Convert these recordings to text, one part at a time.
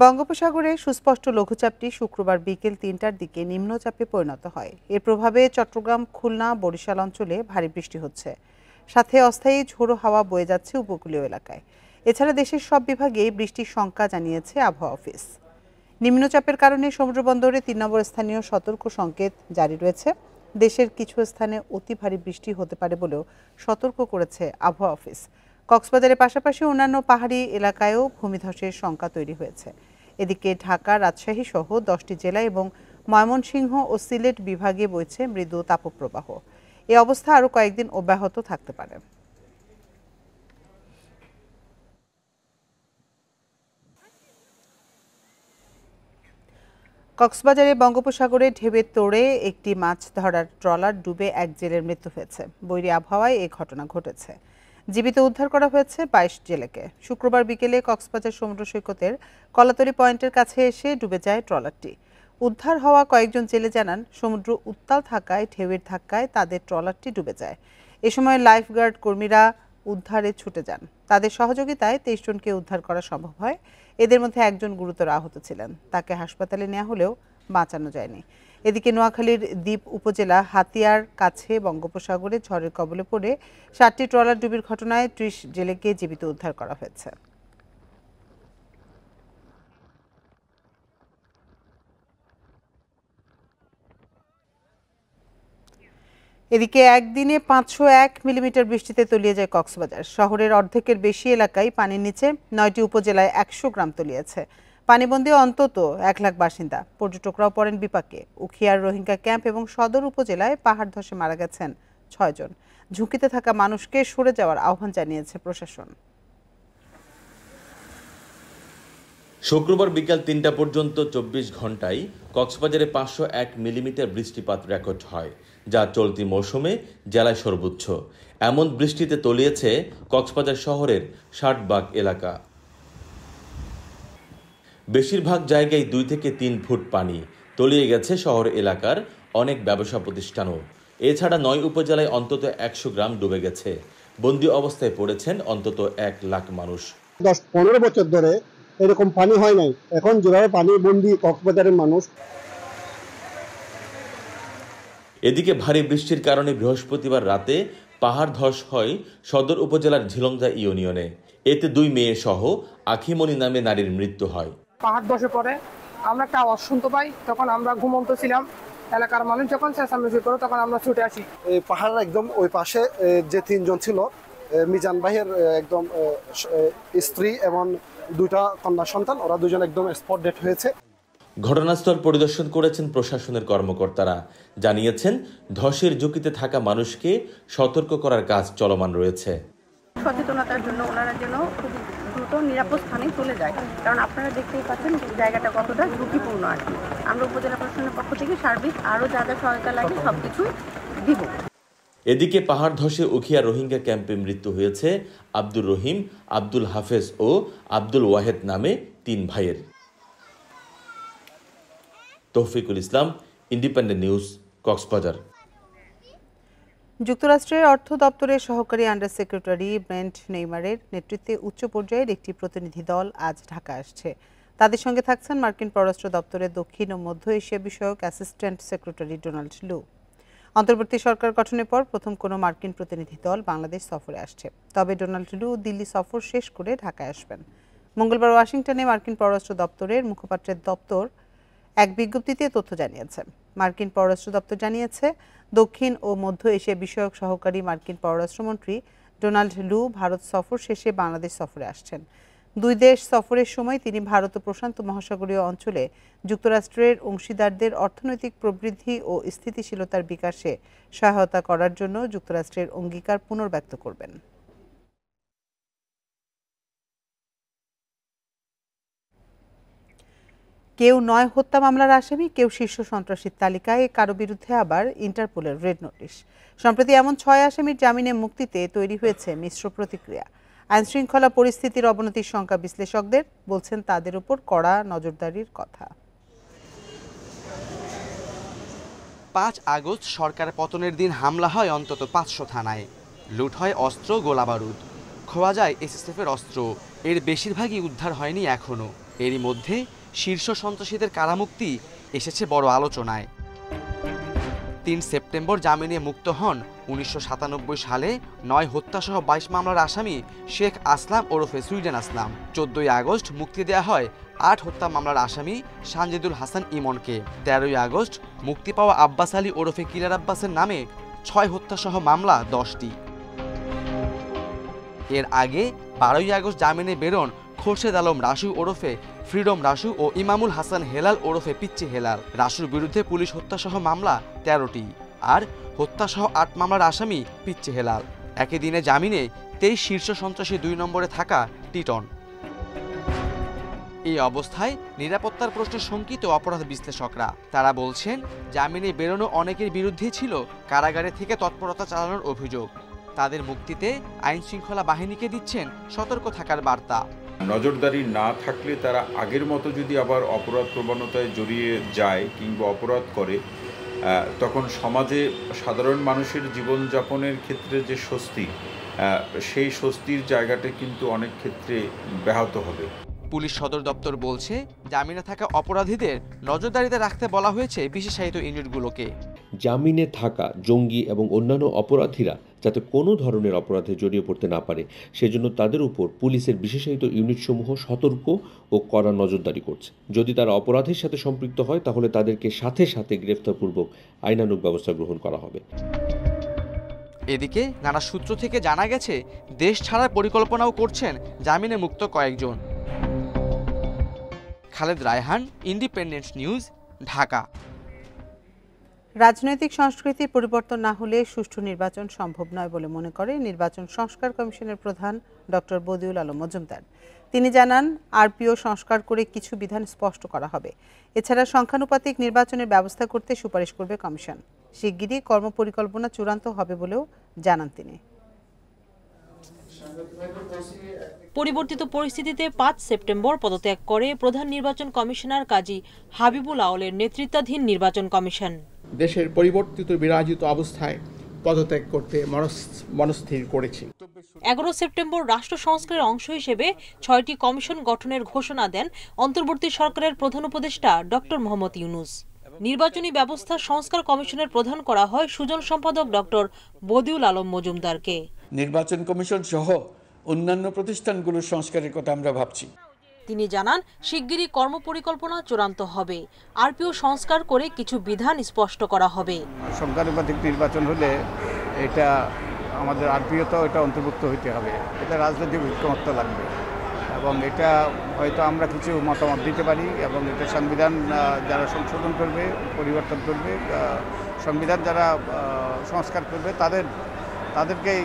বঙ্গোপসাগরে সুস্পষ্ট লঘুচাপটি শুক্রবার বিকেল ৩টার দিকে নিম্নচাপে পরিণত হয়। এর প্রভাবে চট্টগ্রাম, খুলনা, বরিশাল অঞ্চলে ভারী বৃষ্টি হচ্ছে, সাথে অস্থায়ী ঝোড়ো হাওয়া বয়ে যাচ্ছে উপকূলীয় এলাকায়। এছাড়া দেশের সব বিভাগেই বৃষ্টির শঙ্কা জানিয়েছে আবহাওয়া অফিস। নিম্নচাপের কারণে সমুদ্রবন্দরে ৩ নম্বর স্থানীয় সতর্ক সংকেত জারি রয়েছে। দেশের কিছু স্থানে অতি ভারী বৃষ্টি হতে পারে বলেও সতর্ক করেছে আবহাওয়া অফিস। কক্সবাজারের পাশাপাশি অন্যান্য পাহাড়ি এলাকায়ও ভূমিধসের শঙ্কা তৈরি হয়েছে। এদিকে ঢাকা, রাজশাহী সহ 10টি জেলা এবং ময়মনসিংহ ও সিলেট বিভাগে বইছে মৃদু তাপপ্রবাহ। এই অবস্থা আরও কয়েকদিন অব্যাহত থাকতে পারে। কক্সবাজারে বঙ্গোপসাগরে ঢেউয়ের তোড়ে একটি মাছ ধরার ট্রলার ডুবে এক জেলের মৃত্যু হয়েছে। বৈরী আবহাওয়ায় এই ঘটনা ঘটেছে। জীবিত উদ্ধার করা হয়েছে 22 জেলেকে। শুক্রবার বিকেলে কক্সবাজার সমুদ্র সৈকতের কলাতলী পয়েন্টের কাছে এসে ডুবে যায় ট্রলারটি। উদ্ধার হওয়া কয়েকজন জেলে জানান, সমুদ্র উত্তাল থাকায় ঢেউয়ের ধাক্কায় তাদের ট্রলারটি ডুবে যায়। এ সময় লাইফগার্ড কর্মীরা উদ্ধারে ছুটে যান। তাদের সহযোগিতায় 23 জনকে উদ্ধার করা সম্ভব হয়। এদের মধ্যে একজন গুরুতর আহত ছিলেন। তাকে হাসপাতালে নেওয়া হলেও বাঁচানো যায়নি। এদিকে নোয়াখালীর দ্বীপ উপজেলা হাতিয়ার কাছে বঙ্গোপসাগরে ঝড়ের কবলে পড়ে 7টি ট্রলার ডুবির ঘটনায় 30 জেলেকে জীবিত উদ্ধার করা হয়েছে। এদিকে একদিনে 501 মিলিমিটার বৃষ্টিতে তলিয়ে যায় কক্সবাজার। শহরের অর্ধেকের বেশি এলাকায় পানির নিচে, 9টি উপজেলায় 100 গ্রাম তলিয়েছে। পানিবন্দী অন্তত 1 লাখ বাসিন্দা। পর্যটকরাও পড়েন বিপাকে। উখিয়ার রোহিঙ্গা ক্যাম্প এবং সদর উপজেলায় পাহাড় ধসে মারা গেছেন 6 জন। ঝুঁকিতে থাকা মানুষকে সরে যাওয়ার আহ্বান জানিয়েছে প্রশাসন। শুক্রবার বিকাল 3টা পর্যন্ত 24 ঘন্টায় কক্সবাজারে 501 মিলিমিটার বৃষ্টিপাত রেকর্ড হয়, যা চলতি মৌসুমে জেলায় সর্বোচ্চ। এমন বৃষ্টিতে তলিয়েছে কক্সবাজার শহরের 60 ভাগ এলাকা। বেশিরভাগ জায়গায় 2 থেকে 3 ফুট পানি। তলিয়ে গেছে শহর এলাকার অনেক ব্যবসা প্রতিষ্ঠানও। এছাড়া 9 উপজেলায় অন্তত 100 গ্রাম ডুবে গেছে। বন্দি অবস্থায় পড়েছেন অন্তত 1 লাখ মানুষ। 10-15 বছর ধরে এরকম পানি হয় নাই। এখন যেভাবে পানি বন্দি কক্সবাজারের মানুষ। এদিকে ভারী বৃষ্টির কারণে বৃহস্পতিবার রাতে পাহাড় ধস হয় সদর উপজেলার ঝিলংদা ইউনিয়নে। এতে 2 মেয়ে সহ আখিমণি নামে নারীর মৃত্যু হয়। পাহাড় ধসে পড়ে আমরা একটা আওয়াজ শুনতে পাই, তখন আমরা ঘুমন্ত ছিলাম। এলাকার মানুষ যখন চেঁচামেচি করে তখন আমরা ছুটে আসি। এই পাহাড়ের একদম ওই পাশে যে 3 জন ছিল, মিজান ভাইয়ের একদম স্ত্রী এবং 2টা কন্যা সন্তান, ওরা 2 জন একদম স্পট ডেড হয়েছে। ঘটনাস্থল পরিদর্শন করেছেন প্রশাসনের কর্মকর্তারা। জানিয়েছেন, ধসের ঝুঁকিতে থাকা মানুষকে সতর্ক করার কাজ চলমান রয়েছে। সচেতনতার জন্য ওনারা যেন খুব দ্রুত নিরাপদ স্থানে চলে যায়, কারণ আপনারা দেখতেই পাচ্ছেন জায়গাটা কতটা ঝুঁকিপূর্ণ আর কি। আমরা উপজেলা প্রশাসনের পক্ষ থেকে সার্বিক আরও যা যা সহায়তা লাগে সবকিছু দিব। এদিকে পাহাড় ধসে উখিয়া রোহিঙ্গা ক্যাম্পে মৃত্যু হয়েছে আব্দুর রহিম, আব্দুল হাফেজ ও আব্দুল ওয়াহেদ নামে 3 ভাইয়ের। তৌফিকুল ইসলাম, ইন্ডিপেন্ডেন্ট নিউজ, কক্সবাজার। যুক্তরাষ্ট্রের অর্থ দপ্তরের সহকারী আন্ডার সেক্রেটারি ব্রেন্ট নেইমারের নেতৃত্বে উচ্চ পর্যায়ের একটি প্রতিনিধি দল আজ ঢাকা আসছে। তাদের সঙ্গে থাকছেন মার্কিন পররাষ্ট্র দপ্তরের দক্ষিণ ও মধ্য এশিয়া বিষয়ক অ্যাসিস্ট্যান্ট সেক্রেটারি ডোনাল্ড লু। অন্তর্বর্তী সরকার গঠনের পর প্রথম কোনো মার্কিন প্রতিনিধি দল বাংলাদেশ সফরে আসছে। তবে ডোনাল্ড লু দিল্লি সফর শেষ করে ঢাকায় আসবেন। মঙ্গলবার ওয়াশিংটনে মার্কিন পররাষ্ট্র দপ্তরের মুখপাত্রের দপ্তর এক বিজ্ঞপ্তিতে তথ্য জানিয়েছে। মার্কিন পররাষ্ট্র দপ্তর জানিয়েছে, দক্ষিণ ও মধ্য এশিয়া বিষয়ক সহকারী মার্কিন পররাষ্ট্রমন্ত্রী ডোনাল্ড লু ভারত সফর শেষে বাংলাদেশ সফরে আসছেন। 2 দেশ সফরের সময় তিনি ভারত ও প্রশান্ত মহাসাগরীয় অঞ্চলে যুক্তরাষ্ট্রের অংশীদারদের অর্থনৈতিক প্রবৃদ্ধি ও স্থিতিশীলতার বিকাশে সহায়তা করার জন্য যুক্তরাষ্ট্রের অঙ্গীকার পুনর্ব্যক্ত করবেন। কেউ 9 হত্যা মামলার আসামি, কেউ শীর্ষ সন্ত্রাসীর তালিকায়, কারো বিরুদ্ধে আবার ইন্টারপোলের রেড নোটিশ। সম্প্রতি এমন 6 আসামির জামিনে মুক্তিতে তৈরি হয়েছে মিশ্র প্রতিক্রিয়া। আইনশৃঙ্খলা পরিস্থিতির অবনতির শঙ্কা বিশ্লেষকদের, বলছেন তাদের উপর কড়া নজরদারির কথা। 5 আগস্ট সরকার পতনের দিন হামলা হয় অন্তত 500 থানায়। লুট হয় অস্ত্র, গোলাবারুদ, খোয়া যায় এসএসএফের অস্ত্র। এর বেশিরভাগই উদ্ধার হয়নি এখনও। এরই মধ্যে শীর্ষ সন্ত্রাসীদের কারামুক্তি এসেছে বড় আলোচনায়। ৩ সেপ্টেম্বর জামিনে মুক্ত হন ১৯৯৭ সালে ৯ হত্যাসহ ২২ মামলার আসামি শেখ আসলাম ওরফে সুইডেন আসলাম। ১৪ই আগস্ট মুক্তি দেওয়া হয় ৮ হত্যা মামলার আসামি সানজিদুল হাসান ইমনকে। ১৩ই আগস্ট মুক্তি পাওয়া আব্বাস আলী ওরফে কিলার আব্বাসের নামে ৬ হত্যাসহ মামলা ১০টি। এর আগে ১২ই আগস্ট জামিনে বেরোন খোরশেদ আলম রাসু ওরফে ফ্রিডম রাসু ও ইমামুল হাসান হেলাল ওরফে পিচ্চি হেলাল। রাসুর বিরুদ্ধে পুলিশ হত্যাসহ মামলা ১৩টি আর হত্যাসহ ৮ মামলার আসামি পিচ্চি হেলাল। একই দিনে জামিনে ২৩ শীর্ষ সন্ত্রাসী ২ নম্বরে থাকা টিটন। এই অবস্থায় নিরাপত্তার প্রশ্নে শঙ্কিত অপরাধ বিশ্লেষকরা। তারা বলছেন, জামিনে বেরোনো অনেকের বিরুদ্ধেই ছিল কারাগারে থেকে তৎপরতা চালানোর অভিযোগ। তাদের মুক্তিতে আইন শৃঙ্খলা বাহিনীকে দিচ্ছেন সতর্ক থাকার বার্তা। নজরদারি না থাকলে তারা আগের মতো যদি আবার অপরাধ প্রবণতায় জড়িয়ে যায় কিংবা অপরাধ করে, তখন সমাজে সাধারণ মানুষের জীবনযাপনের ক্ষেত্রে যে স্বস্তি, সেই স্বস্তির জায়গাটা কিন্তু অনেক ক্ষেত্রে ব্যাহত হবে। পুলিশ সদর দপ্তর বলছে, জামিনে থাকা অপরাধীদের নজরদারিতে রাখতে বলা হয়েছে বিশেষায়িত ইউনিটগুলোকে। জামিনে থাকা জঙ্গি এবং অন্যান্য অপরাধীরা যাতে কোনো ধরনের অপরাধে জড়িয়ে পড়তে না পারে, সেজন্য তাদের উপর পুলিশের বিশেষায়িত ইউনিটসমূহ সতর্ক ও কড়া নজরদারি করছে। যদি তারা অপরাধের সাথে সম্পৃক্ত হয়, তাহলে তাদেরকে সাথে সাথে গ্রেফতারপূর্বক আইনানুগ ব্যবস্থা গ্রহণ করা হবে। এদিকে নানা সূত্র থেকে জানা গেছে, দেশ ছাড়ার পরিকল্পনাও করছেন জামিনে মুক্ত কয়েকজন। Khaled Raihan, independent News, Dhaka. রাজনৈতিক সংস্কৃতির পরিবর্তন না হলে সুষ্ঠু নির্বাচন সম্ভব নয় বলে মনে করে নির্বাচন সংস্কার কমিশনের প্রধান ডক্টর বদিউল আলম মজুমদার। তিনি জানান, আরপিও সংস্কার করে কিছু বিধান স্পষ্ট করা হবে। এছাড়া সংখ্যানুপাতিক নির্বাচনের ব্যবস্থা করতে সুপারিশ করবে কমিশন। শিগগিরই কর্মপরিকল্পনা চূড়ান্ত হবে বলেও জানান তিনি। পরিবর্তিত পরিস্থিতিতে ৫ সেপ্টেম্বর পদত্যাগ করে প্রধান নির্বাচন কমিশনার কাজী হাবিবুল আউলের নেতৃত্বাধীন নির্বাচন কমিশন। দেশের পরিবর্তিত বিরাজিত অবস্থায় পদত্যাগ করতে মনস্থির করেছি। ১১ সেপ্টেম্বর রাষ্ট্র সংস্কারের অংশ হিসেবে ৬টি কমিশন গঠনের ঘোষণা দেন অন্তর্বর্তী সরকারের প্রধান উপদেষ্টা ডক্টর মোহাম্মদ ইউনূস। নির্বাচনী ব্যবস্থা সংস্কার কমিশনের প্রধান করা হয় সুজন সম্পাদক ডক্টর বদিউল আলম মজুমদারকে। নির্বাচন কমিশন সহ অন্যান্য প্রতিষ্ঠানগুলোর সংস্কারের কথা আমরা ভাবছি। তিনি জানান, শিগগিরই কর্মপরিকল্পনা চূড়ান্ত হবে। আরপিও সংস্কার করে কিছু বিধান স্পষ্ট করা হবে। সংখ্যানুপাতিক নির্বাচন হলে এটা আমাদের আরপিওতেও এটা অন্তর্ভুক্ত হইতে হবে। এটা রাজনৈতিক ঐক্যমত্য লাগবে এবং এটা হয়তো আমরা কিছু মতামত দিতে পারি এবং এটা সংবিধান যারা সংশোধন করবে, পরিবর্তন করবে, সংবিধান যারা সংস্কার করবে তাদেরকেই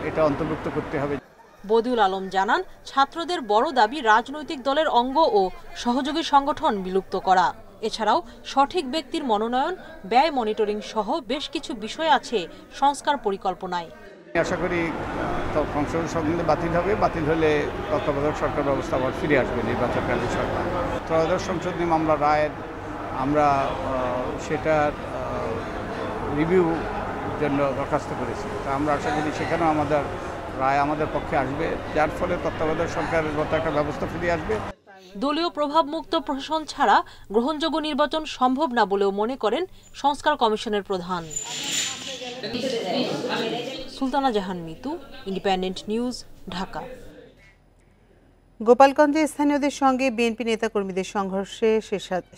এটা অন্তর্ভুক্ত করতে হবে। বদিউল আলম জানান, ছাত্রদের বড় দাবি রাজনৈতিক দলের অঙ্গ ও সহযোগী সংগঠন বিলুপ্ত করা। এছাড়াও সঠিক ব্যক্তির মনোনয়ন, ব্যয় মনিটরিং সহ বেশ কিছু বিষয় আছে সংস্কার পরিকল্পনায়। আশা করি সংসদ সংবিধান বাতিল হবে। বাতিল হলে তত্ত্বাবধায়ক সরকার ব্যবস্থা আবার ফিরে আসবে নির্বাচনকালীন সরকার। ত্রয়োদশ সংশোধনী মামলা রায়ের আমরা সেটার রিভিউ জন্য দরখাস্ত করেছি। তা আমরা আশা করি সেখানেও আমাদের রায় আমাদের পক্ষে আসবে, যার ফলে তত্ত্বাবধায়ক সরকারের মতো একটা ব্যবস্থা ফিরে আসবে। দলীয় প্রভাবমুক্ত প্রশাসন ছাড়া গ্রহণযোগ্য নির্বাচন সম্ভব না বলেও মনে করেন সংস্কার কমিশনের প্রধান। সুলতানা জাহান মিতু, ইন্ডিপেন্ডেন্ট নিউজ, ঢাকা। গোপালগঞ্জে স্থানীয়দের সঙ্গে বিএনপি নেতাকর্মীদের সংঘর্ষে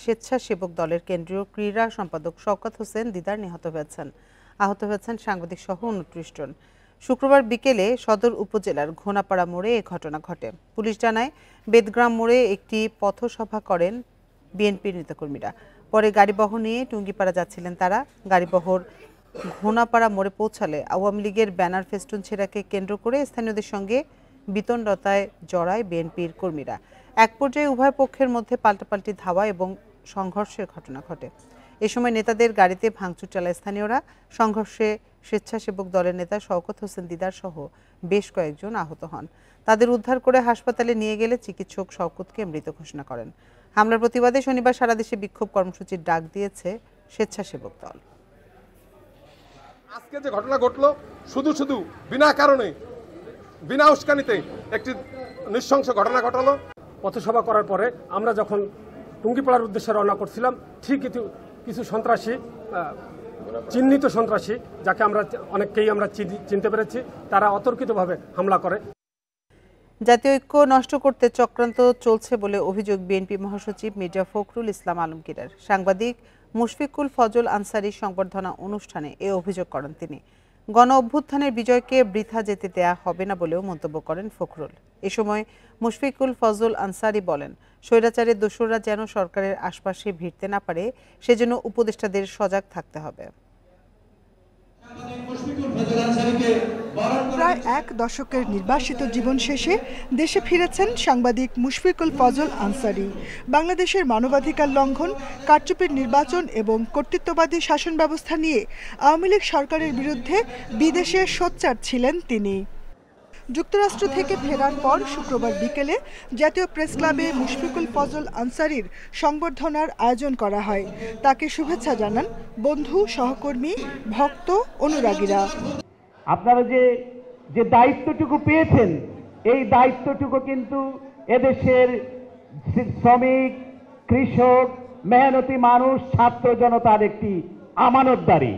স্বেচ্ছাসেবক দলের কেন্দ্রীয় ক্রীড়া সম্পাদক শওকত হোসেন দিদার নিহত হয়েছেন। আহত হয়েছেন সাংবাদিক সহ ২৯ জন। শুক্রবার বিকেলে সদর উপজেলার ঘোনাপাড়া মোড়ে এ ঘটনা ঘটে। পুলিশ জানায়, বেদগ্রাম মোড়ে একটি পথসভা করেন বিএনপির নেতাকর্মীরা। পরে গাড়িবহর নিয়ে টুঙ্গিপাড়া যাচ্ছিলেন তারা। গাড়িবহর ঘোনাপাড়া মোড়ে পৌঁছালে আওয়ামী লীগের ব্যানার ফেস্টুন ছেঁড়াকে কেন্দ্র করে স্থানীয়দের সঙ্গে বিতণ্ডতায় জড়ায় বিএনপির কর্মীরা। এক পর্যায়ে উভয় পক্ষের মধ্যে পাল্টাপাল্টি ধাওয়া এবং সংঘর্ষের ঘটনা ঘটে। এ সময় নেতাদের গাড়িতে ভাঙচুর চালায় স্থানীয়রা। সংঘর্ষে স্বেচ্ছাসেবক দলের নেতা শওকত হোসেন দিদার সহ বেশ কয়েকজন আহত হন। তাদের উদ্ধার করে হাসপাতালে নিয়ে গেলে চিকিৎসক শওকতকে মৃত ঘোষণা করেন। হামলার প্রতিবাদে শনিবার সারা দেশে বিক্ষোভ কর্মসূচির ডাক দিয়েছে স্বেচ্ছাসেবক দল। আজকে যে ঘটনা ঘটলো, শুধু বিনা কারণে, বিনা উস্কানিতে একটি নৃশংস ঘটনা ঘটালো। পথসভা করার পরে আমরা যখন টুঙ্গিপাড়ার উদ্দেশ্যে রওনা করছিলাম, ঠিক কিছু সন্ত্রাসী, চিহ্নিত সন্ত্রাসী, যাকে অনেককেই আমরা চিনতে পেরেছি, তারা অতর্কিতভাবে হামলা করে। জাতীয় ঐক্য নষ্ট করতে চক্রান্ত চলছে বলে অভিযোগ বিএনপি মহাসচিব মির্জা ফখরুল ইসলাম আলমগীরের। সাংবাদিক মুশফিকুল ফজল আনসারীর সংবর্ধনা অনুষ্ঠানে এ অভিযোগ করেন তিনি। গণ অভ্যুত্থানের বিজয়কে বৃথা যেতে দেয়া হবে না বলেও মন্তব্য করেন ফখরুল। এ সময় মুশফিকুল ফজল আনসারী বলেন, স্বৈরাচারের দোসররা যেন সরকারের আশপাশে ভিড়তে না পারে, সেজন্য উপদেষ্টাদের সজাগ থাকতে হবে। প্রায় এক দশকের নির্বাসিত জীবন শেষে দেশে ফিরেছেন সাংবাদিক মুশফিকুল ফজল আনসারী। বাংলাদেশের মানবাধিকার লঙ্ঘন, কারচুপির নির্বাচন এবং কর্তৃত্ববাদী শাসন ব্যবস্থা নিয়ে আওয়ামী লীগ সরকারের বিরুদ্ধে বিদেশে সোচ্চার ছিলেন তিনি। যুক্তরাষ্ট্র থেকে ফেরার পর শুক্রবার বিকেলে জাতীয় প্রেস ক্লাবে মুশফিকুল ফজল আনসারীর সংবর্ধনার আয়োজন করা হয়। তাকে শুভেচ্ছা জানান বন্ধু, সহকর্মী, ভক্ত, অনুরাগীরা। আপনারা যে দায়িত্বটুকু পেয়েছেন, এই দায়িত্বটুকু কিন্তু এদেশের শ্রমিক, কৃষক, মেহনতি মানুষ, ছাত্র জনতার একটি আমানতদারি।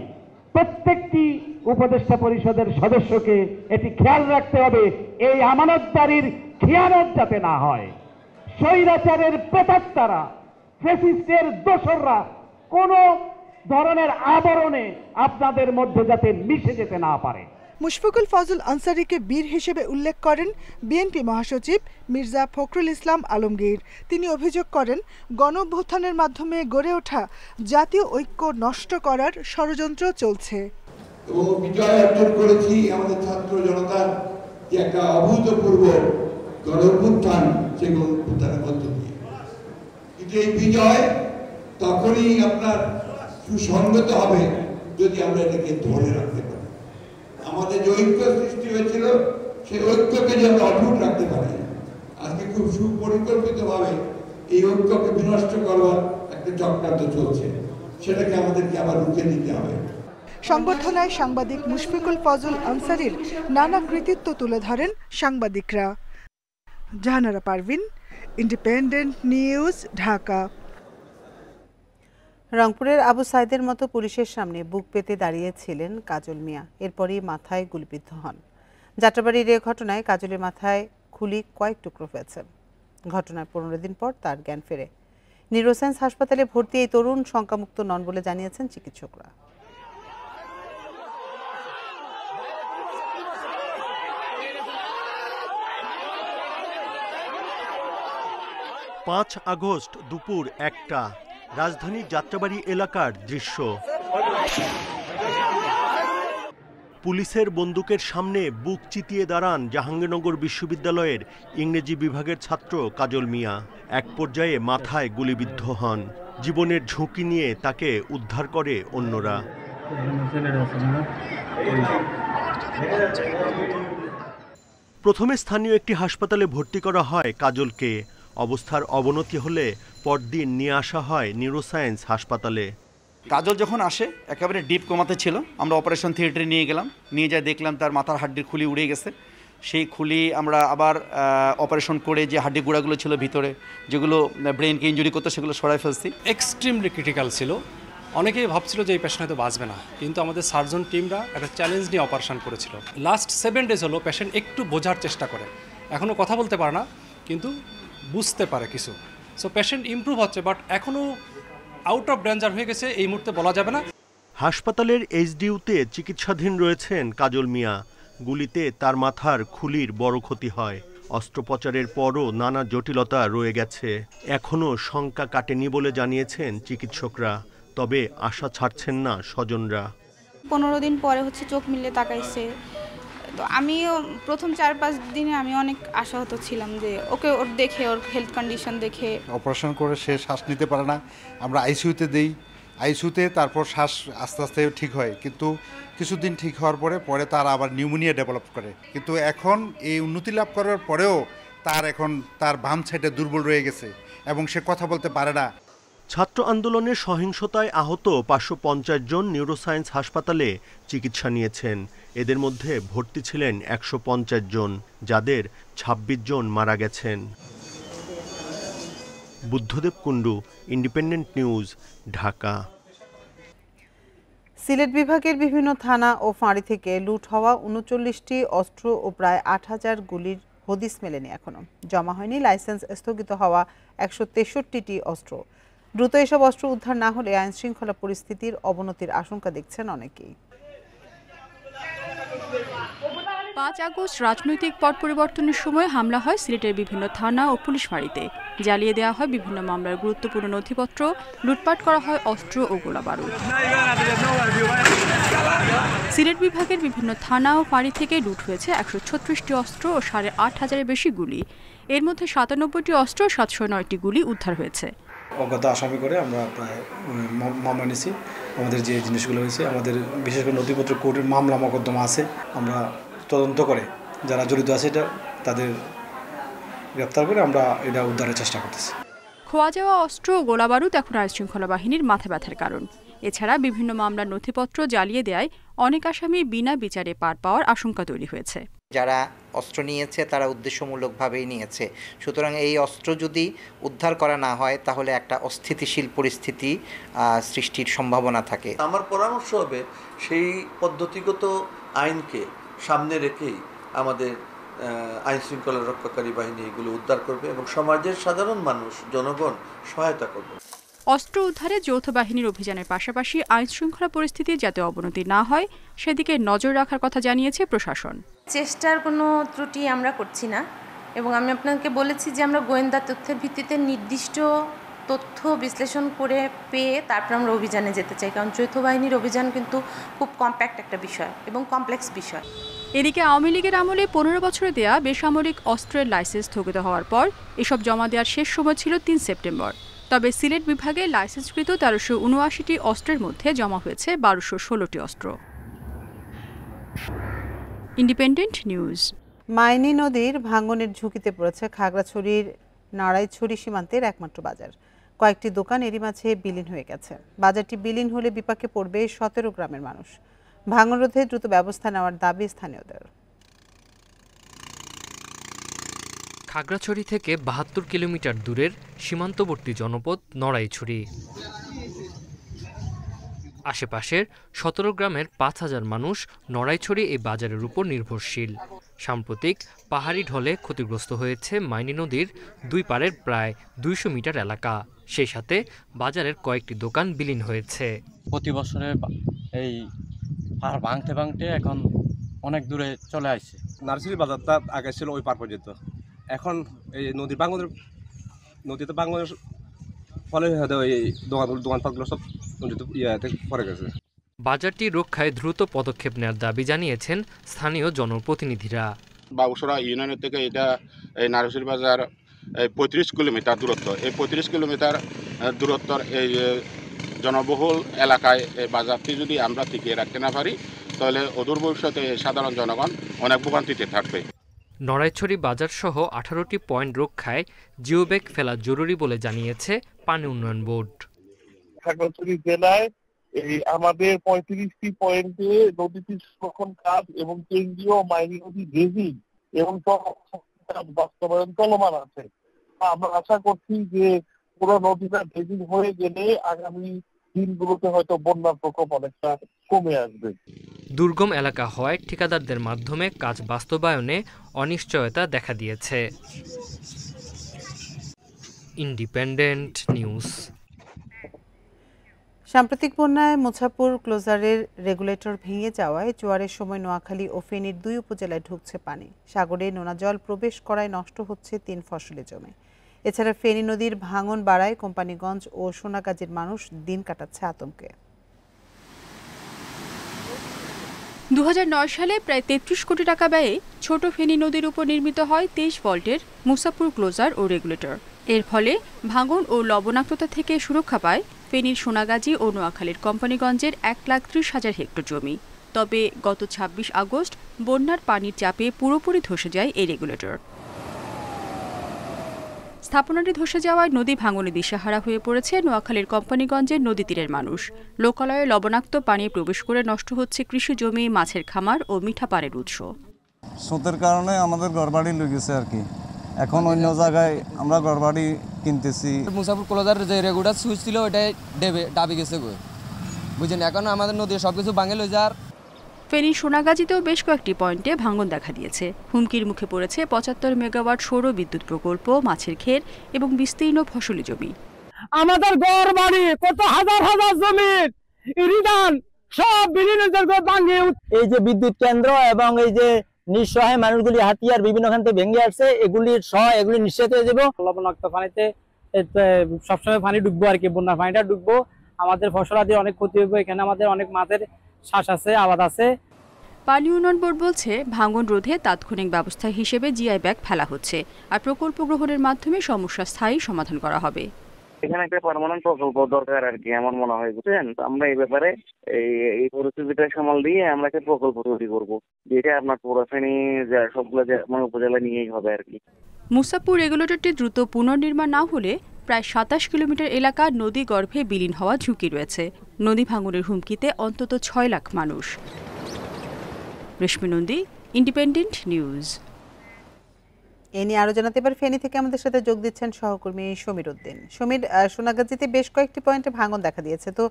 প্রত্যেকটি উপদেষ্টা পরিষদের সদস্যকে এটি খেয়াল রাখতে হবে, এই আমানতদারির খেয়ানত যাতে না হয়। স্বৈরাচারের প্রেতাত্মারা, ফ্যাসিস্টের দোসররা কোনো ধরনের আবরণে আপনাদের মধ্যে যাতে মিশে যেতে না পারে। মুশফিকুল ফজল আনসারীকে বীর হিসেবে উল্লেখ করেন বিএনপি মহাসচিব মির্জা ফখরুল ইসলাম আলমগীর। তিনি অভিযোগ করেন, গণঅভ্যুত্থানের মাধ্যমে গড়ে ওঠা জাতীয় ঐক্য নষ্ট করার ষড়যন্ত্র চলছে। এবং বিজয় অর্জন করেছি আমাদের ছাত্র জনতার যে একটা অভূতপূর্ব গণঅভ্যুত্থান, সেই গণঅভ্যুত্থানের মধ্য দিয়ে। কিন্তু এই বিজয় তখনই আপনার সুসংগত হবে যদি আমরা এটাকে ধরে রাখতে পারি। আমাদের যে ঐক্য সৃষ্টি হয়েছিল, সেই ঐক্যকে যদি আমরা অটুট রাখতে পারি। আজকে খুব সুপরিকল্পিতভাবে এই ঐক্যকে বিনষ্ট করবার একটা চক্রান্ত চলছে, সেটাকে আমাদেরকে আবার রুখে দিতে হবে। সংবর্ধনায় সাংবাদিক মুশফিকুল ফজল আনসারীর নানা কৃতিত্ব তুলে ধরেন সাংবাদিকরা। Jahanara Parvin, Independent News, Dhaka. রংপুরের আবু সাইদের মতো পুলিশের সামনে বুক পেতে দাঁড়িয়েছিলেন কাজল মিয়া। এরপরই মাথায় গুলিবিদ্ধ হন। যাত্রাবাড়ির এ ঘটনায় কাজলের মাথায় খুলি কয়েক টুকরো হয়েছে। ঘটনার 15 দিন পর তার জ্ঞান ফেরে। নিউরোসায়েন্স হাসপাতালে ভর্তি এই তরুণ শঙ্কামুক্ত নন বলে জানিয়েছেন চিকিৎসকরা। 5 আগস্ট দুপুর 1টা, রাজধানীর যাত্রাবাড়ি এলাকার দৃশ্য। পুলিশের বন্দুকের সামনে বুক চিতিয়ে দাঁড়ান জাহাঙ্গীরনগর বিশ্ববিদ্যালয়ের ইংরেজি বিভাগের ছাত্র কাজল মিয়া। এক পর্যায়ে মাথায় গুলিবিদ্ধ হন। জীবনের ঝুঁকি নিয়ে তাকে উদ্ধার করে অন্যরা। প্রথমে স্থানীয় একটি হাসপাতালে ভর্তি করা হয় কাজলকে। অবস্থার অবনতি হলে পরদিন নিয়ে আসা হয় নিউরোসায়েন্স হাসপাতালে। কাজল যখন আসে একেবারে ডিপ কোমাতে ছিল। আমরা অপারেশন থিয়েটারে নিয়ে গেলাম। নিয়ে যাই দেখলাম তার মাথার হাড্ডির খুলি উড়ে গেছে। সেই খুলি আমরা আবার অপারেশন করে যে হাড্ডি গুঁড়াগুলো ছিল ভিতরে, যেগুলো ব্রেনকে ইনজুরি করতো, সেগুলো সরাই ফেলছি। এক্সট্রিমলি ক্রিটিক্যাল ছিল। অনেকেই ভাবছিল যে এই পেশেন্ট হয়তো বাঁচবে না, কিন্তু আমাদের সার্জন টিমরা একটা চ্যালেঞ্জ নিয়ে অপারেশন করেছিল। লাস্ট 7 ডেজ হলো পেশেন্ট একটু বোঝার চেষ্টা করে, এখনও কথা বলতে পারে না কিন্তু বুঝতে পারে কিছু। সো পেশেন্ট ইমপ্রুভ হচ্ছে, বাট এখনও আউট অফ ডেঞ্জার হয়ে গেছে, এই মুহূর্তে বলা যাবে না। হাসপাতালের এইচডিইউতে চিকিৎসাধীন রয়েছেন কাজল মিয়া। গুলিতে তার মাথার খুলির বড় ক্ষতি হয়। অস্ত্রোপচারের পরও নানা জটিলতা রয়ে গেছে। এখনও শঙ্কা কাটেনি বলে জানিয়েছেন চিকিৎসকরা। তবে আশা ছাড়ছেন না স্বজনরা। 15 দিন পরে চোখ মিলে তাকাইছে। তো আমিও প্রথম 4-5 দিনে আমি অনেক আশাহত ছিলাম যে ওকে ওর দেখে, ওর হেলথ কন্ডিশন দেখে। অপারেশন করে সে শ্বাস নিতে পারে না, আমরা আইসিইউতে দেই। আইসিইউতে তারপর শ্বাস আস্তে আস্তে ঠিক হয়, কিন্তু কিছুদিন ঠিক হওয়ার পরে তার আবার নিউমোনিয়া ডেভেলপ করে। কিন্তু এখন এই উন্নতি লাভ করার পরেও তার বাম সাইডে দুর্বল রয়ে গেছে এবং সে কথা বলতে পারে না। ছাত্র আন্দোলনের সহিংসতায় আহত 550 জন নিউরোসায়েন্স হাসপাতালে চিকিৎসা নিয়েছেন। এদের মধ্যে ভর্তি ছিলেন 150 জন, যাদের 26 জন মারা গেছেন। Buddhadev Kundu, Independent News, Dhaka. সিলেট বিভাগের বিভিন্ন থানা ও ফাঁড়ি থেকে লুট হওয়া ৩৯টি অস্ত্র ও প্রায় ৮,০০০ গুলির হদিস মেলেনি এখনো। জমা হয়নি লাইসেন্স স্থগিত হওয়া ১৬৩টি অস্ত্র। দ্রুত এসব অস্ত্র উদ্ধার না হলে আইনশৃঙ্খলা পরিস্থিতির অবনতির আশঙ্কা দেখছেন অনেকেই। ৫ আগস্ট রাজনৈতিক পট পরিবর্তনের সময় হামলা হয় সিলেটের বিভিন্ন থানা ও পুলিশ ফাঁড়িতে। জ্বালিয়ে দেওয়া হয় বিভিন্ন মামলার গুরুত্বপূর্ণ নথিপত্র, লুটপাট করা হয় অস্ত্র ও গোলাবারুদ। সিলেট বিভাগের বিভিন্ন থানা ও ফাঁড়ি থেকে লুট হয়েছে ১৩৬টি অস্ত্র ও ৮,৫০০-এর বেশি গুলি। এর মধ্যে ৯৭টি অস্ত্র, ৭০৯টি গুলি উদ্ধার হয়েছে। অজ্ঞাত আসামি করে আমরা প্রায় মামলা নিয়েছি। আমাদের যে জিনিসগুলো হয়েছে, আমাদের বিশেষ করে নথিপত্র কোর্টের মামলা মকদ্দমা আছে, আমরা তদন্ত করে যারা জড়িত আছে এটা তাদের গ্রেপ্তার করে আমরা এটা উদ্ধারের চেষ্টা করতেছি। খোয়া যাওয়া অস্ত্র ও গোলাবারুদ এখন আইনশৃঙ্খলা বাহিনীর মাথা ব্যথার কারণ। এছাড়া বিভিন্ন মামলার নথিপত্র জ্বালিয়ে দেয় অনেক আসামি বিনা বিচারে পার পাওয়ার আশঙ্কা তৈরি হয়েছে। যারা অস্ত্র নিয়েছে তারা উদ্দেশ্যমূলকভাবেই নিয়েছে, সুতরাং এই অস্ত্র যদি উদ্ধার করা না হয় তাহলে একটা অস্থিতিশীল পরিস্থিতি সৃষ্টির সম্ভাবনা থাকে। আমার পরামর্শ হবে সেই পদ্ধতিগত আইনকে সামনে রেখেই আমাদের আইন শৃঙ্খলা রক্ষাকারী বাহিনী এগুলো উদ্ধার করবে এবং সমাজের সাধারণ মানুষ, জনগণ সহায়তা করবে। অস্ত্র উদ্ধারে যৌথ বাহিনীর অভিযানের পাশাপাশি আইন শৃঙ্খলা পরিস্থিতি যাতে অবনতি না হয় সেদিকে নজর রাখার কথা জানিয়েছে প্রশাসন। চেষ্টার কোনো ত্রুটি আমরা করছি না এবং আমি আপনাকে বলেছি যে আমরা গোয়েন্দা তথ্যের ভিত্তিতে নির্দিষ্ট তথ্য বিশ্লেষণ করে পেয়ে তারপর আমরা অভিযানে যেতে চাই, কারণ যৌথ বাহিনীর অভিযান কিন্তু খুব কম্প্যাক্ট একটা বিষয় এবং কমপ্লেক্স বিষয়। এদিকে আওয়ামী লীগের আমলে ১৫ বছরে দেয়া বেসামরিক অস্ত্রের লাইসেন্স স্থগিত হওয়ার পর এসব জমা দেওয়ার শেষ সময় ছিল ৩ সেপ্টেম্বর। তবে সিলেট বিভাগে লাইসেন্সকৃত ১৩৭৯টি অস্ত্রের মধ্যে জমা হয়েছে ১২১৬টি অস্ত্র। Independent news. মাইনী নদীর ভাঙনের ঝুঁকিতে পড়েছে খাগড়াছড়ির নাড়াইছড়ি সীমান্তের একমাত্র বাজার। কয়েকটি দোকান এরই মাঝে বিলীন হয়ে গেছে। বাজারটি বিলীন হলে বিপাকে পড়বে ১৭ গ্রামের মানুষ। ভাঙন রোধে দ্রুত ব্যবস্থা নেওয়ার দাবি স্থানীয়দের। খাগড়াছড়ি থেকে ৭২ কিলোমিটার দূরের সীমান্তবর্তী জনপদ নড়াইছড়ি। আশেপাশের ১৭ গ্রামের ৫,০০০ মানুষ নড়াইছড়ি এই বাজারের উপর নির্ভরশীল। সাম্প্রতিক পাহাড়ি ঢলে ক্ষতিগ্রস্ত হয়েছে মাইনী নদীর দুই পারের প্রায় ২০০ মিটার এলাকা। সেই সাথে বাজারের কয়েকটি দোকান বিলীন হয়েছে। প্রতি বছরে এই পাহাড় ভাঙতে ভাঙতে এখন অনেক দূরে চলে আসছে। নার্সারি বাজারটা আগে ছিল ওই পার পর্যন্ত, এখন এই নদীতে ভাঙনের ফলে এই দোকানপাটগুলো সব নদীতে পড়ে গেছে। বাজারটি রক্ষায় দ্রুত পদক্ষেপ নেওয়ার দাবি জানিয়েছেন স্থানীয় জনপ্রতিনিধিরা। বাবুসরা ইউনিয়নের থেকে এটা এই নার্সারি বাজার ৩৫ কিলোমিটার দূরত্ব। এই ৩৫ কিলোমিটার দূরত্বর এই জনবহুল এলাকায় এই বাজারটি যদি আমরা টিকিয়ে রাখতে না পারি তাহলে অদূর ভবিষ্যতে সাধারণ জনগণ অনেক ভোগান্তিতে থাকবে। নড়াইছড়ি বাজার সহ ১৮টি পয়েন্ট রক্ষায় জিওব্যাগ ফেলা জরুরি বলে জানিয়েছে পানি উন্নয়ন বোর্ড। খাগড়াছড়ি জেলায় এই আমাদের ৩৫টি পয়েন্টে নদীটি সংরক্ষণ কাজ এবং কেন্দ্রীয় মাইনী নদী ড্রেজিং এবং বাস্তবায়ন চলমান আছে। আমরা আশা করছি যে পুরো নদীটা ড্রেজিং হয়ে গেলে আগামী দিনগুলোতে হয়তো বন্যার প্রকোপ অনেকটা কমে আসবে। দুর্গম এলাকা হওয়ায় ঠিকাদারদের মাধ্যমে কাজ বাস্তবায়নে অনিশ্চয়তা দেখা দিয়েছে। Independent news. সাম্প্রতিক বন্যায় মুছাপুর ক্লোজারের রেগুলেটর ভেঙে যাওয়ায় জোয়ারের সময় নোয়াখালী ও ফেনীর ২ উপজেলায় ঢুকছে পানি। সাগরে নোনা জল প্রবেশ করায় নষ্ট হচ্ছে ৩ ফসলের জমি। এছাড়া ফেনী নদীর ভাঙন বাড়ায় কোম্পানিগঞ্জ ও সোনাগাজীর মানুষ দিন কাটাচ্ছে আতঙ্কে। ২০০৯ সালে প্রায় ৩৩ কোটি টাকা ব্যয়ে ছোট ফেনী নদীর উপর নির্মিত হয় ২৩ ভল্টের মুছাপুর ক্লোজার ও রেগুলেটর। এর ফলে ভাঙন ও লবণাক্ততা থেকে সুরক্ষা পায় ফেনীর সোনাগাজী ও নোয়াখালীর কোম্পানিগঞ্জের ১,৩০,০০০ হেক্টর জমি। তবে গত ২৬ আগস্ট বন্যার পানির চাপে পুরোপুরি ধসে যায় এই রেগুলেটর। স্থাপনাটি ধসে যাওয়ায় নদী ভাঙনে দিশেহারা হয়ে পড়েছে নোয়াখালীর কোম্পানিগঞ্জের নদী তীরের মানুষ। লোকালয়ে লবণাক্ত পানি প্রবেশ করে নষ্ট হচ্ছে কৃষি জমি, মাছের খামার ও মিঠা পানির উৎস। স্রোতের কারণে আমাদের ঘরবাড়ি লেগেছে আর কি, এখন অন্য জায়গায় আমরা ঘরবাড়ি কিনতেছি। মুসাফর ক্লোজার যে রেগুলার সুইচ ছিল ওটাই ডাবি গেছে গো, বুঝছেন। এখন আমাদের নদীর সবকিছু ভাঙে লই যার। ফেনীর সোনাগাজীতেও বেশ কয়েকটি পয়েন্টে ভাঙন দেখা দিয়েছে। হুমকির মুখে পড়েছে ৭৫ মেগাওয়াট সৌর বিদ্যুৎ প্রকল্প, মাছের ঘের এবং বিস্তীর্ণ ফসলি জমি। আমাদের ঘর বাড়ি কত হাজার হাজার জমির ইরিদান সব বিলীনের ভাঙে। এই যে বিদ্যুৎ কেন্দ্র এবং এই যে নিঃসহায় মানুষগুলি হাতিয়ার বিভিন্ন খান থেকে ভেঙে আসছে, এগুলি নিশ্চিত হয়ে যাবো। লবণাক্ত পানিতে সবসময় পানি ডুববো আর কি, বন্যার পানিটা ডুববো, আমাদের ফসলাদি অনেক ক্ষতি হবে। এখানে আমাদের অনেক মাছের চাষ আছে, আবাদ আছে। পানি উন্নয়ন বোর্ড বলছে ভাঙন রোধে তাৎক্ষণিক ব্যবস্থা হিসেবে জিআই ব্যাগ ফেলা হচ্ছে, আর প্রকল্প গ্রহণের মাধ্যমে সমস্যা স্থায়ী সমাধান করা হবে। এখানে একটা পার্মানেন্ট প্রকল্প দরকার আর কি, আমার মনে হয়, বুঝছেন। আমরা এই ব্যাপারে এই পরিস্থিতিটা সামাল দিয়ে আমরা একটা প্রকল্প তৈরি করবো, যেটা আপনার পুরো ফেনী সবগুলো উপজেলা নিয়েই হবে আর কি। মুসাপুর রেগুলেটরটি দ্রুত পুনর্নির্মাণ না হলে প্রায় ২৭ কিলোমিটার এলাকা নদী গর্ভে বিলীন হওয়া ঝুঁকি রয়েছে। নদী ভাঙনের হুমকিতে অন্তত ৬ লাখ মানুষ। রেশমি নন্দী, ইন্ডিপেন্ডেন্ট নিউজ। এ নিয়ে আরো জানাতে এবার ফেনী থেকে আমাদের সাথে যোগ দিচ্ছেন সহকর্মী সমীর উদ্দিন। সমীর, সোনাগাজীতে বেশ কয়েকটি পয়েন্টে ভাঙন দেখা দিয়েছে, তো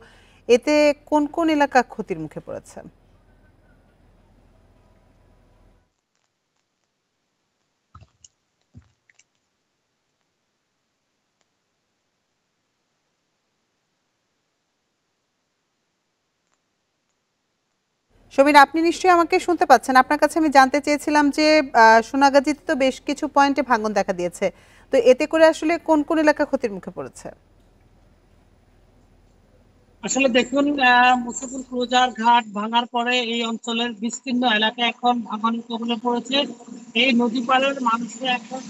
এতে কোন কোন এলাকা ক্ষতির মুখে পড়েছে? সমীর, আপনি নিশ্চয়ই আমাকে শুনতে পাচ্ছেন। আপনার কাছে আমি জানতে চেয়েছিলাম যে সোনাগাজীতে তো বেশ কিছু পয়েন্টে ভাঙন দেখা দিয়েছে, তো এতে করে আসলে কোন কোন এলাকা ক্ষতির মুখে পড়েছে? আসলে দেখুন, মুসাফর ক্লোজার ঘাট ভাঙার পরে এই অঞ্চলের বিস্তীর্ণ এলাকা এখন ভাঙনের কবলে পড়েছে। এই নদী পাড়ের মানুষরা এখন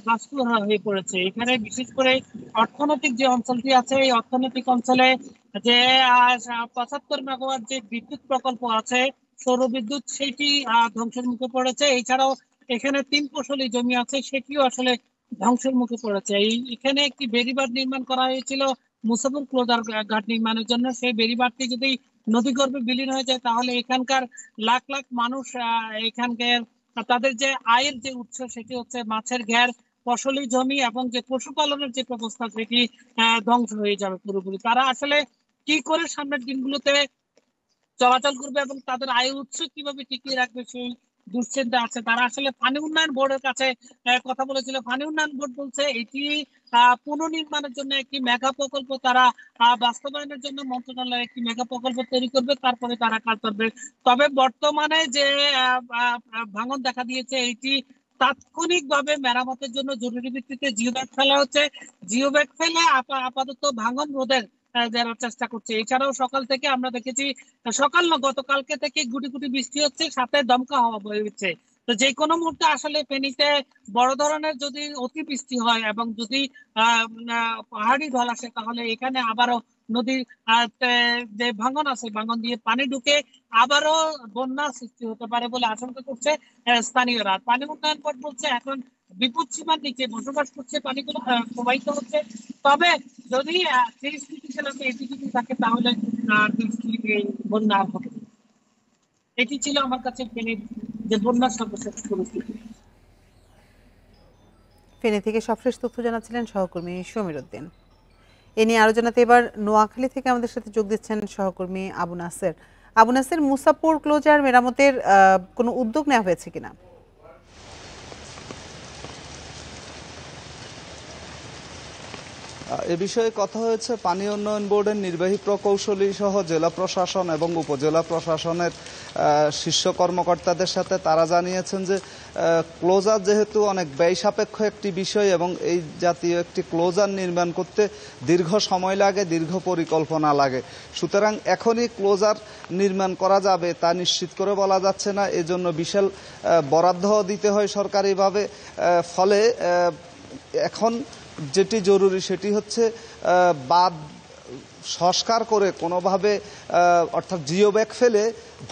বাস্তু হয়ে পড়েছে। এখানে বিশেষ করে অর্থনৈতিক যে অঞ্চলটি আছে, এই অর্থনৈতিক অঞ্চলে যে ৭৫ মেগাওয়াট যে বিদ্যুৎ প্রকল্প আছে সৌর বিদ্যুৎ, সেটি ধ্বংসের মুখে পড়েছে। এছাড়াও এখানে ৩ ফসলি জমি আছে, সেটিও আসলে ধ্বংসের মুখে পড়েছে। এখানে একটি বেড়িবাঁধ নির্মাণ করা হয়েছিল মুসাফর ক্লোজার ঘাট নির্মাণের জন্য। সেই বেড়িবাঁধটি যদি নদীগর্ভে বিলীন হয়ে যায় তাহলে এখানকার লাখ লাখ মানুষ এখানকার তাদের যে আয়ের যে উৎস সেটি হচ্ছে মাছের ঘের, ফসলি জমি এবং যে পশুপালনের যে ব্যবস্থা সেটি ধ্বংস হয়ে যাবে পুরোপুরি। তারা আসলে কি করে সামনের দিনগুলোতে চলাচল করবে এবং তাদের আয়ের উৎস কিভাবে টিকিয়ে রাখবে সেই দুশ্চিন্তা আছে। তারা আসলে পানি উন্নয়ন বোর্ডের কাছে কথা বলেছিল। পানি উন্নয়ন বোর্ড বলছে এটি পুনর্নির্মাণের জন্য একটি মেগা প্রকল্প তারা বাস্তবায়নের জন্য মন্ত্রণালয় একটি মেগা প্রকল্প তৈরি করবে, তারপরে তারা কাজ করবে। তবে বর্তমানে যে ভাঙন দেখা দিয়েছে এটি তাৎক্ষণিকভাবে মেরামতের জন্য জরুরি ভিত্তিতে জিও ব্যাগ ফেলা হচ্ছে। জিও ব্যাগ ফেলে আপাতত ভাঙন রোধের যারা চেষ্টা করছে। এছাড়াও সকাল থেকে আমরা দেখেছি, গতকালকে থেকে গুটি গুটি বৃষ্টি হচ্ছে, সাথে দমকা হাওয়া বয়ে হচ্ছে। তো যে কোনো মুহূর্তে আসলে ফেনীতে বড় ধরনের যদি অতিবৃষ্টি হয় এবং যদি পাহাড়ি ঢল আসে তাহলে এখানে আবারও নদীর যে ভাঙন আছে, ভাঙন দিয়ে পানি ঢুকে আবারও বন্যার সৃষ্টি হতে পারে বলে আশঙ্কা করছে স্থানীয়রা। পানি উন্নয়ন বোর্ড বলছে এখন বিপদ সীমার নিচে বসবাস করছে, পানিগুলো প্রবাহিত হচ্ছে। তবে যদি 30 ডিগ্রি সেলসিয়াস এটি যদি থাকে তাহলে বন্যা হবে। এটি ছিল আমার কাছে ফেনীর যে বন্যার সর্বশেষ পরিস্থিতি। ফেনী থেকে সবশেষ তথ্য জানাচ্ছিলেন সহকর্মী সমীর উদ্দিন। এ নিয়ে আরো জানাতে এবার নোয়াখালী থেকে আমাদের সাথে যোগ দিচ্ছেন সহকর্মী আবু নাসের। আবু নাসের, মুসাপুর ক্লোজার মেরামতের কোনো উদ্যোগ নেওয়া হয়েছে কিনা? এ বিষয়ে কথা হয়েছে পানি উন্নয়ন বোর্ডের নির্বাহী প্রকৌশলী সহ জেলা প্রশাসন এবং উপজেলা প্রশাসনের শীর্ষ কর্মকর্তাদের সাথে। তারা জানিয়েছেন যে ক্লোজার যেহেতু অনেক ব্যয় সাপেক্ষ একটি বিষয় এবং এই জাতীয় একটি ক্লোজার নির্মাণ করতে দীর্ঘ সময় লাগে, দীর্ঘ পরিকল্পনা লাগে, সুতরাং এখনই ক্লোজার নির্মাণ করা যাবে তা নিশ্চিত করে বলা যাচ্ছে না। এজন্য বিশাল বরাদ্দ দিতে হয় সরকারিভাবে। ফলে এখন যেটি জরুরি সেটি হচ্ছে বাঁধ সংস্কার করে কোনোভাবে অর্থাৎ জিও ব্যাগ ফেলে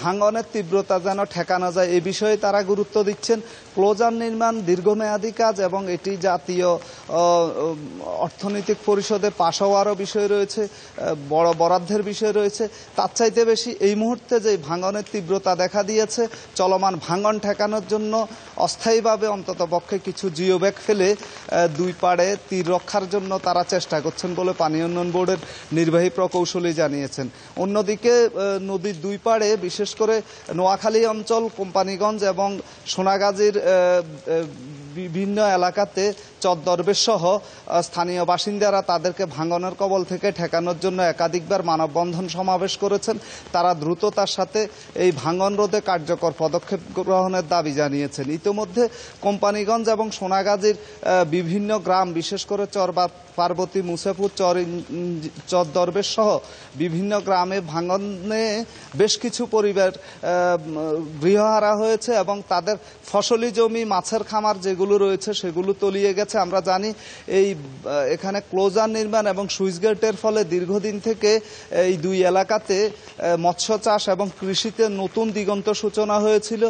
ভাঙনের তীব্রতা যেন ঠেকানো যায় এ বিষয়ে তারা গুরুত্ব দিচ্ছেন। ক্লোজার নির্মাণ দীর্ঘমেয়াদী কাজ এবং এটি জাতীয় অর্থনৈতিক পরিষদে পাশ হওয়ারও বিষয় রয়েছে, বড় বরাদ্দের বিষয় রয়েছে। তার চাইতে বেশি এই মুহূর্তে যে ভাঙনের তীব্রতা দেখা দিয়েছে, চলমান ভাঙন ঠেকানোর জন্য অস্থায়ীভাবে অন্ততপক্ষে কিছু জিও ব্যাগ ফেলে দুই পাড়ে তীর রক্ষার জন্য তারা চেষ্টা করছেন বলে পানি উন্নয়ন বোর্ডের নির্বাহী প্রকৌশলী জানিয়েছেন। অন্যদিকে নদীর দুই পাড়ে বিশেষ করে নোয়াখালী অঞ্চল, কোম্পানিগঞ্জ এবং সোনাগাজীর বিভিন্ন এলাকাতে চরদরবেশ সহ স্থানীয় বাসিন্দারা তাদেরকে ভাঙনের কবল থেকে ঠেকানোর জন্য একাধিকবার মানববন্ধন সমাবেশ করেছেন। তারা দ্রুততার সাথে এই ভাঙন রোধে কার্যকর পদক্ষেপ গ্রহণের দাবি জানিয়েছেন। ইতিমধ্যে কোম্পানিগঞ্জ এবং সোনাগাজীর বিভিন্ন গ্রাম, বিশেষ করে পার্বতী, মুসাপুর, চরদরবেশ সহ বিভিন্ন গ্রামে ভাঙনে বেশ কিছু পরিবার গৃহহারা হয়েছে এবং তাদের ফসলি জমি, মাছের খামার যেগুলো রয়েছে সেগুলো তলিয়ে গেছে। আমরা জানি এখানে ক্লোজার নির্মাণ এবং সুইচ গেটের ফলে দীর্ঘদিন থেকে এই দুই এলাকাতে মৎস্য চাষ এবং কৃষিতে নতুন দিগন্ত সূচনা হয়েছিল।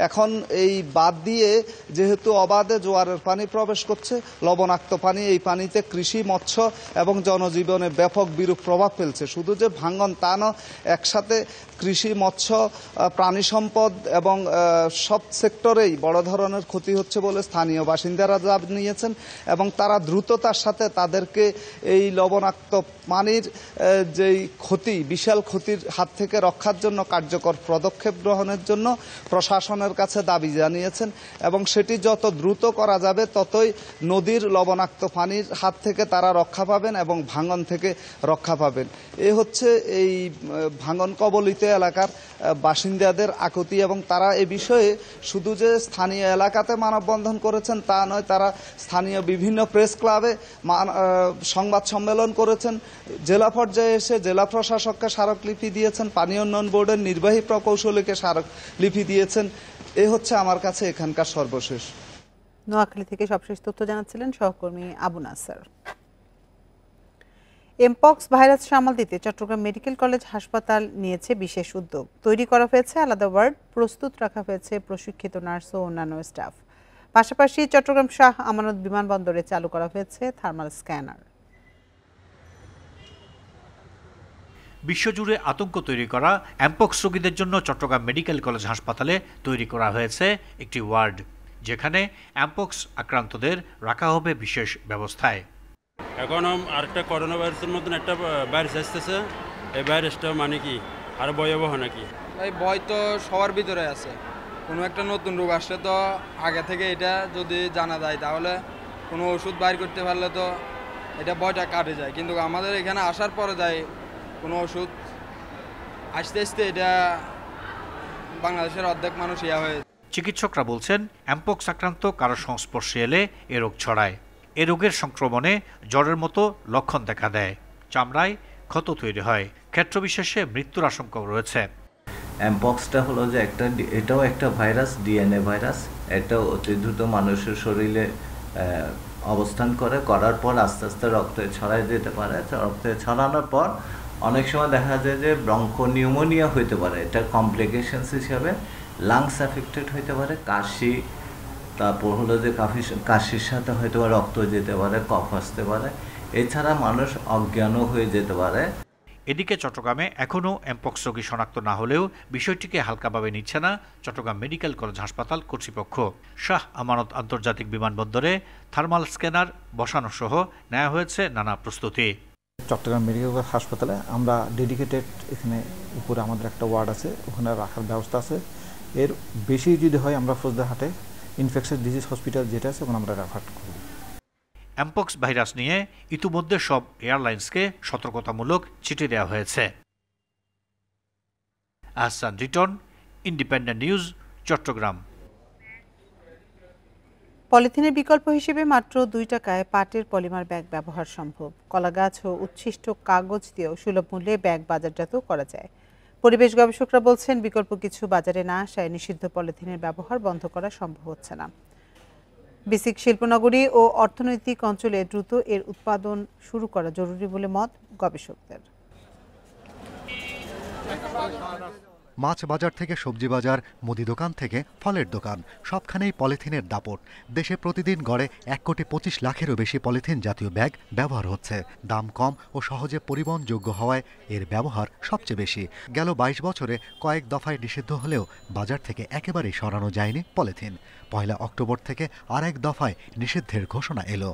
এখন এই বাঁধ দিয়ে যেহেতু অবাধে জোয়ারের পানি প্রবেশ করছে, লবণাক্ত পানি, এই পানিতে কৃষি, মৎস্য এবং জনজীবনে ব্যাপক বিরূপ প্রভাব ফেলছে। শুধু যে ভাঙন তা নয়, একসাথে কৃষি, মৎস্য, প্রাণী সম্পদ এবং সব সেক্টরেই বড় ধরনের ক্ষতি হচ্ছে বলে স্থানীয় বাসিন্দারা জানিয়েছেন এবং তারা দ্রুততার সাথে তাদেরকে এই লবণাক্ত পানির যেই ক্ষতি, বিশাল ক্ষতির হাত থেকে রক্ষার জন্য কার্যকর পদক্ষেপ গ্রহণের জন্য প্রশাসনের কাছে দাবি জানিয়েছেন এবং সেটি যত দ্রুত করা যাবে ততই নদীর লবণাক্ত পানির হাত থেকে তারা রক্ষা পাবেন এবং ভাঙন থেকে রক্ষা পাবেন। এ হচ্ছে এই ভাঙন কবলিত এলাকার বাসিন্দাদের আকুতি এবং তারা এ বিষয়ে শুধু যে স্থানীয় এলাকাতে মানববন্ধন করেছেন তা নয়, তারা স্থানীয় বিভিন্ন প্রেস ক্লাবে সংবাদ সম্মেলন করেছেন, জেলা পর্যায়ে এসে জেলা প্রশাসককে স্মারকলিপি দিয়েছেন, পানি উন্নয়ন বোর্ডের নির্বাহী প্রকৌশলীকে স্মারকলিপি দিয়েছেন। এ হচ্ছে আমার কাছে এখানকার সর্বশেষ। নোয়াখালী থেকে সবশেষ তথ্য জানাচ্ছিলেন সহকর্মী আবু নাসার। এমপক্স ভাইরাস সামাল দিতে চট্টগ্রাম মেডিকেল কলেজ হাসপাতাল নিয়েছে বিশেষ উদ্যোগ। তৈরি করা হয়েছে আলাদা ওয়ার্ড, প্রস্তুত রাখা হয়েছে প্রশিক্ষিত নার্স ও অন্যান্য স্টাফ। পাশাপাশি চট্টগ্রাম শাহ আমানত বিমানবন্দরে চালু করা হয়েছে থার্মাল স্ক্যানার। বিশ্বজুড়ে আতঙ্ক তৈরি করা এমপক্স রোগীদের জন্য চট্টগ্রাম মেডিকেল কলেজ হাসপাতালে তৈরি করা হয়েছে একটি ওয়ার্ড, যেখানে এমপক্স আক্রান্তদের রাখা হবে বিশেষ ব্যবস্থায়। এখন আরেকটা করোনা ভাইরাসের মতন একটা ভাইরাস আসতেছে, এই ভাইরাসটা মানে কি আর ভয়াবহ নাকি? এই ভয় তো সবার ভিতরে আছে। কোনো একটা নতুন রোগ আসলে তো আগে থেকে এটা যদি জানা যায় তাহলে কোনো ওষুধ বাইর করতে পারলে তো এটা ভয়টা কাটে যায়, কিন্তু আমাদের এখানে আসার পরে যায় কোনো ওষুধ আস্তে আস্তে এটা বাংলাদেশের অর্ধেক মানুষ ইয়া হয়ে। চিকিৎসকরা বলছেন এমপক্স আক্রান্ত কারো সংস্পর্শে এলে এ রোগ ছড়ায়। এ রোগের সংক্রমণে জ্বরের মতো লক্ষণ দেখা দেয়, চামড়ায় ক্ষত তৈরি হয়, ক্ষেত্রবিশেষে মৃত্যুর আশঙ্কা রয়েছে। এমপক্সটা হলো যে এটাও একটা ভাইরাস, ডিএনএ ভাইরাস। এটা অতি দ্রুত মানুষের শরীরে অবস্থান করার পর আস্তে আস্তে রক্তে ছড়ায় যেতে পারে। রক্তে ছড়ানোর পর অনেক সময় দেখা যায় যে ব্রঙ্কোনিউমোনিয়া হইতে পারে। এটা কমপ্লিকেশনস হিসাবে লাংস অ্যাফেক্টেড হইতে পারে, কাশি, তারপর হলো যে কাশির সাথে হয়তো রক্ত যেতে পারে, কফ আসতে পারে, এছাড়া মানুষ অজ্ঞানও হয়ে যেতে পারে। এদিকে চট্টগ্রামে এখনও এমপক্স রোগী শনাক্ত না হলেও বিষয়টিকে হালকাভাবে নিচ্ছে না চট্টগ্রাম মেডিকেল কলেজ হাসপাতাল কর্তৃপক্ষ। শাহ আমানত আন্তর্জাতিক বিমানবন্দরে থার্মাল স্ক্যানার বসানো সহ নেওয়া হয়েছে নানা প্রস্তুতি। চট্টগ্রাম মেডিকেল কলেজ হাসপাতালে আমরা ডেডিকেটেড, এখানে উপরে আমাদের একটা ওয়ার্ড আছে, ওখানে রাখার ব্যবস্থা আছে। এর বেশি যদি হয় আমরা ফৌজদারহাটে ইনফেকশাস ডিজিজ হসপিটাল যেটা আছে ওখানে আমরা রেফার করব। এমপক্স ভাইরাস নিয়ে ইতিমধ্যে সব এয়ারলাইন্সকে সতর্কতামূলক চিঠি দেওয়া হয়েছে। Ahsan Riton, Independent News, Chattogram. পলিথিনের বিকল্প হিসেবে মাত্র 2 টাকায় পাটের পলিমার ব্যাগ ব্যবহার সম্ভব। কলাগাছ ও উচ্ছিষ্ট কাগজ দিয়েও সুলভ মূল্যে ব্যাগ বাজারজাত করা যায়। পরিবেশ গবেষকরা বলছেন বিকল্প কিছু বাজারে না আসায় নিষিদ্ধ পলিথিনের ব্যবহার বন্ধ করা সম্ভব হচ্ছে না। বেসিক শিল্পনগরী ও অর্থনৈতিক অঞ্চলে দ্রুত এর উৎপাদন শুরু করা জরুরি বলে মত গবেষকদের। মাছ বাজার থেকে সবজি বাজার, মুদি দোকান থেকে ফলের দোকান, সবখানেই পলিথিনের দাপট। দেশে প্রতিদিন গড়ে 1,25,00,000-এরও বেশি পলিথিন জাতীয় ব্যাগ ব্যবহার হচ্ছে। দাম কম ও সহজে পরিবহনযোগ্য হওয়ায় এর ব্যবহার সবচেয়ে বেশি। গেল 22 বছরে কয়েক দফায় নিষিদ্ধ হলেও বাজার থেকে একেবারেই সরানো যায়নি পলিথিন। 1 অক্টোবর থেকে আরেক দফায় নিষিদ্ধের ঘোষণা এলো।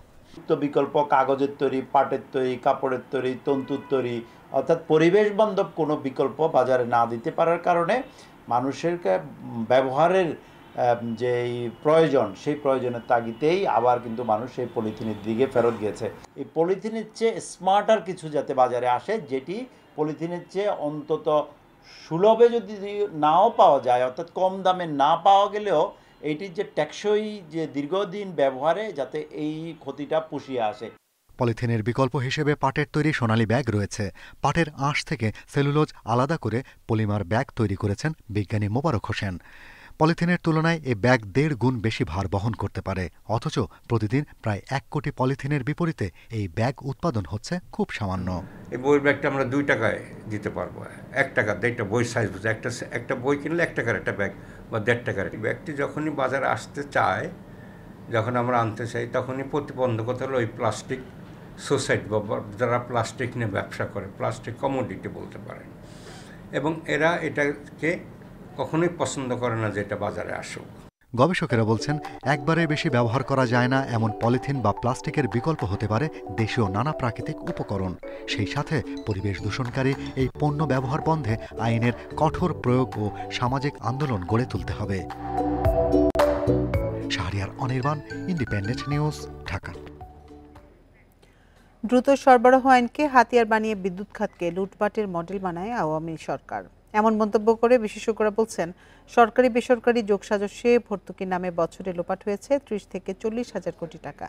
বিকল্প কাগজের তৈরি, পাটের তৈরি, কাপড়ের তৈরি, তন্তুর তৈরি, অর্থাৎ পরিবেশ বান্ধব কোনো বিকল্প বাজারে না দিতে পারার কারণে মানুষের ব্যবহারের যে প্রয়োজন, সেই প্রয়োজনের তাগিদেই আবার কিন্তু মানুষ এই পলিথিনের দিকে ফেরত গিয়েছে। এই পলিথিনের চেয়ে স্মার্টার কিছু যাতে বাজারে আসে, যেটি পলিথিনের চেয়ে অন্তত সুলভে যদি নাও পাওয়া যায়, অর্থাৎ কম দামে না পাওয়া গেলেও এইটির যে টেকসই যে দীর্ঘদিন ব্যবহারে যাতে এই ক্ষতিটা পুষিয়ে আসে। পলিথিনের বিকল্প হিসেবে পাটের তৈরি সোনালী ব্যাগ রয়েছে। পাটের আঁশ থেকে সেলুলোজ আলাদা করে পলিমার ব্যাগ তৈরি করেছেন বিজ্ঞানী মোবারক হোসেন। পলিথিনের তুলনায় এই ব্যাগ 1.5 গুণ বেশি ভার বহন করতে পারে। অথচ প্রতিদিন প্রায় 1 কোটি পলিথিনের বিপরীতে এই ব্যাগ উৎপাদন হচ্ছে খুব সামান্য। এই বইয়ের ব্যাগটা আমরা 2 টাকায় দিতে পারবো। 1 টাকা, একটা বই সাইজ বুঝে একটা বই কিনলে 1 টাকার একটা ব্যাগ বা 1.5 টাকার। ব্যাগটি যখনই বাজারে আসতে চায়, যখন আমরা আনতে চাই, তখনই প্রতিবন্ধকতা হলো ওই প্লাস্টিক সোসাইটি বা যারা প্লাস্টিক নিয়ে ব্যবসা করে, প্লাস্টিক কমোডিটি বলতে পারেন, এবং এরা এটাকে কখনোই পছন্দ করে না যে এটা বাজারে আসুক। গবেষকেরা বলছেন, একবারে বেশি ব্যবহার করা যায় না এমন পলিথিন বা প্লাস্টিকের বিকল্প হতে পারে দেশীয় নানা প্রাকৃতিক উপকরণ। সেই সাথে পরিবেশ দূষণকারী এই পণ্য ব্যবহার বন্ধে আইনের কঠোর প্রয়োগ ও সামাজিক আন্দোলন গড়ে তুলতে হবে। Shahriar Anirban, independent News, Dhaka. দ্রুত সরবরাহ আইনকে হাতিয়ার বানিয়ে বিদ্যুৎ খাতকে লুটপাটের মডেল বানায় আওয়ামী সরকার। এমন মন্তব্য করে বিশেষজ্ঞরা বলছেন, সরকারি বেসরকারি যোগসাজশে ভর্তুকির নামে বছরে লোপাট হয়েছে 30 থেকে 40 হাজার কোটি টাকা।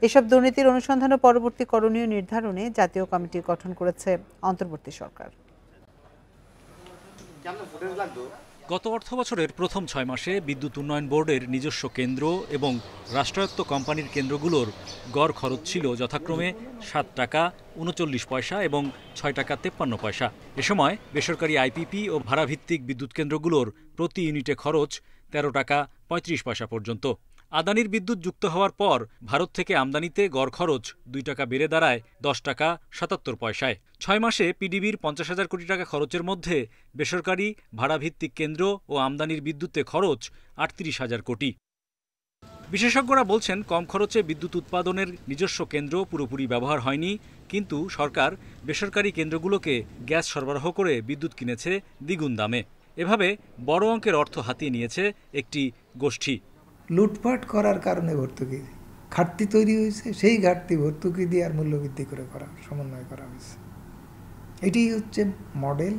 এসব দুর্নীতির অনুসন্ধান ও পরবর্তী করণীয় নির্ধারণে জাতীয় কমিটি গঠন করেছে অন্তর্বর্তী সরকার। গত অর্থবছরের প্রথম 6 মাসে বিদ্যুৎ উন্নয়ন বোর্ডের নিজস্ব কেন্দ্র এবং রাষ্ট্রায়ত্ত কোম্পানির কেন্দ্রগুলোর গড় খরচ ছিল যথাক্রমে 7 টাকা 39 পয়সা এবং 6 টাকা 53 পয়সা। এ সময় বেসরকারি আইপিপি ও ভাড়াভিত্তিক বিদ্যুৎ কেন্দ্রগুলোর প্রতি ইউনিটে খরচ 13 টাকা 35 পয়সা পর্যন্ত। আদানির বিদ্যুৎ যুক্ত হওয়ার পর ভারত থেকে আমদানিতে গড় খরচ 2 টাকা বেড়ে দাঁড়ায় 10 টাকা 77 পয়সায়। 6 মাসে পিডিবির 50,000 কোটি টাকা খরচের মধ্যে বেসরকারি ভাড়াভিত্তিক কেন্দ্র ও আমদানির বিদ্যুতে খরচ 38,000 কোটি। বিশেষজ্ঞরা বলছেন, কম খরচে বিদ্যুৎ উৎপাদনের নিজস্ব কেন্দ্র পুরোপুরি ব্যবহার হয়নি, কিন্তু সরকার বেসরকারি কেন্দ্রগুলোকে গ্যাস সরবরাহ করে বিদ্যুৎ কিনেছে দ্বিগুণ দামে। এভাবে বড় অঙ্কের অর্থ হাতিয়ে নিয়েছে একটি গোষ্ঠী। লুটপাট করার কারণে ভর্তুকি ঘাটতি তৈরি হয়েছে, সেই ঘাটতি ভর্তুকি দিয়ে আর মূল্যবৃদ্ধি করে সমন্বয় করা হয়েছে। এটি হচ্ছে মডেল।